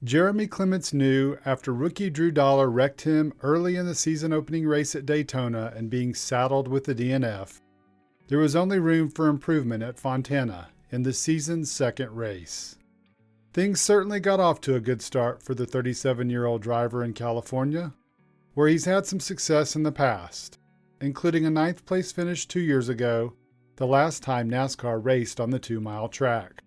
Jeremy Clements knew after rookie Drew Dollar wrecked him early in the season opening race at Daytona and being saddled with the DNF, there was only room for improvement at Fontana in the season's second race. Things certainly got off to a good start for the 37-year-old driver in California, where he's had some success in the past, including a ninth-place finish 2 years ago, the last time NASCAR raced on the 2-mile track.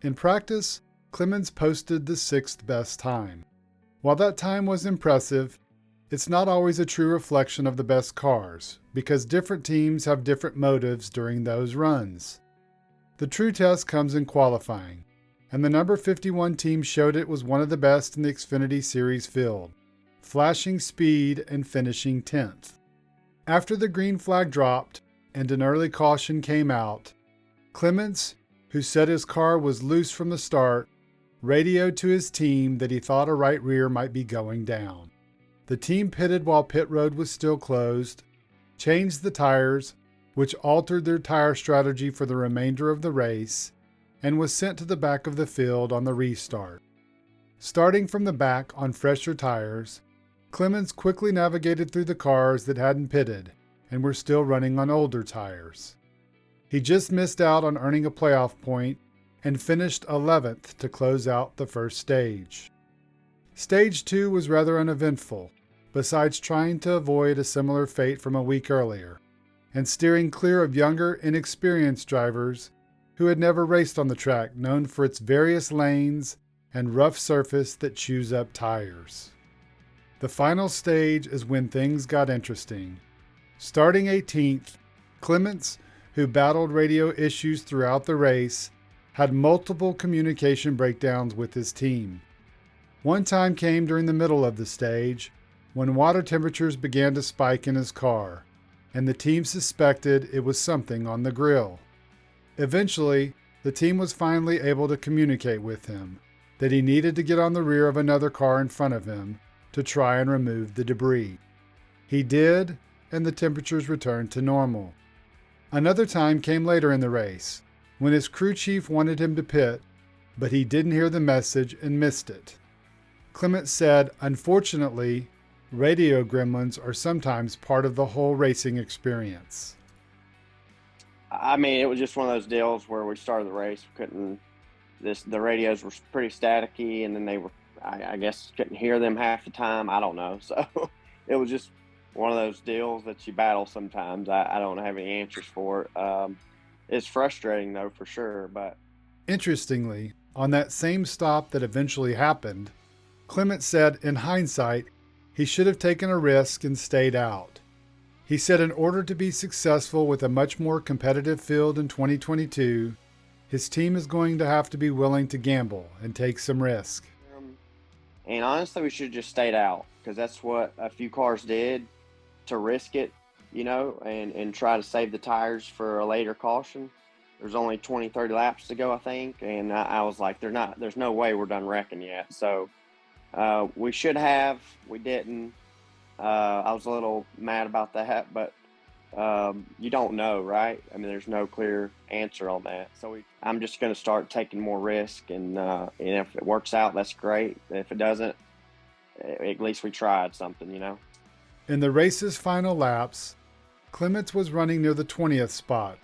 In practice, Clements posted the sixth best time. While that time was impressive, it's not always a true reflection of the best cars, because different teams have different motives during those runs. The true test comes in qualifying, and the number 51 team showed it was one of the best in the Xfinity Series field, flashing speed and finishing 10th. After the green flag dropped and an early caution came out, Clements, who said his car was loose from the start, radioed to his team that he thought a right rear might be going down. The team pitted while pit road was still closed, changed the tires, which altered their tire strategy for the remainder of the race, and was sent to the back of the field on the restart. Starting from the back on fresher tires, Clements quickly navigated through the cars that hadn't pitted and were still running on older tires. He just missed out on earning a playoff point and finished 11th to close out the first stage. Stage 2 was rather uneventful, besides trying to avoid a similar fate from a week earlier, and steering clear of younger, inexperienced drivers who had never raced on the track known for its various lanes and rough surface that chews up tires. The final stage is when things got interesting. Starting 18th, Clements, who battled radio issues throughout the race, had multiple communication breakdowns with his team. One time came during the middle of the stage, when water temperatures began to spike in his car, and the team suspected it was something on the grill. Eventually, the team was finally able to communicate with him that he needed to get on the rear of another car in front of him to try and remove the debris. He did, and the temperatures returned to normal. Another time came later in the race, when his crew chief wanted him to pit, but he didn't hear the message and missed it. Clements said, "Unfortunately, radio gremlins are sometimes part of the whole racing experience." I mean, it was just one of those deals where we started the race, the radios were pretty staticky, and then they were, I guess, couldn't hear them half the time. I don't know. So it was just one of those deals that you battle sometimes. I don't have any answers for it. It's frustrating, though, for sure. But interestingly, on that same stop that eventually happened, Clements said, in hindsight, he should have taken a risk and stayed out. He said in order to be successful with a much more competitive field in 2022, his team is going to have to be willing to gamble and take some risk. And honestly, we should have just stayed out, because that's what a few cars did to risk it, and try to save the tires for a later caution. There's only 20, 30 laps to go, I think. And I was like, there's no way we're done wrecking yet. So we should have, we didn't. I was a little mad about that, but you don't know, right? I mean, there's no clear answer on that. So I'm just going to start taking more risk, and if it works out, that's great. If it doesn't, at least we tried something, In the race's final laps, Clements was running near the 20th spot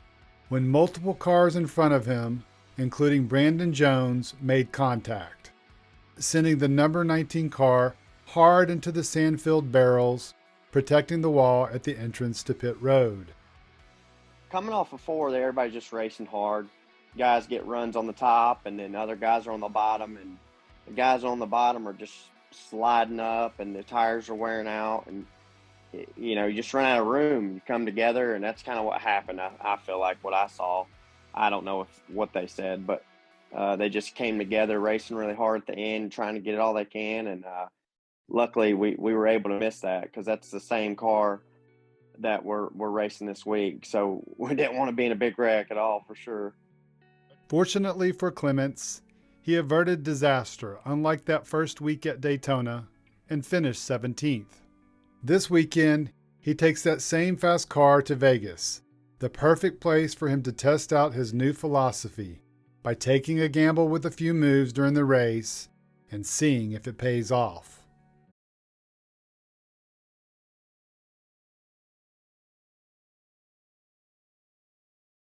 when multiple cars in front of him, including Brandon Jones, made contact, sending the number 19 car hard into the sand-filled barrels, protecting the wall at the entrance to pit road. Coming off of 4 there, everybody's just racing hard. Guys get runs on the top, and then other guys are on the bottom, and the guys on the bottom are just sliding up, and the tires are wearing out, and you just run out of room. You come together, and that's kind of what happened. I feel like what I saw. I don't know what they said, but they just came together, racing really hard at the end, trying to get it all they can, and luckily we were able to miss that, because that's the same car that we're racing this week. So we didn't want to be in a big wreck at all, for sure. Fortunately for Clements, he averted disaster, unlike that first week at Daytona, and finished 17th. This weekend, he takes that same fast car to Vegas, the perfect place for him to test out his new philosophy by taking a gamble with a few moves during the race and seeing if it pays off.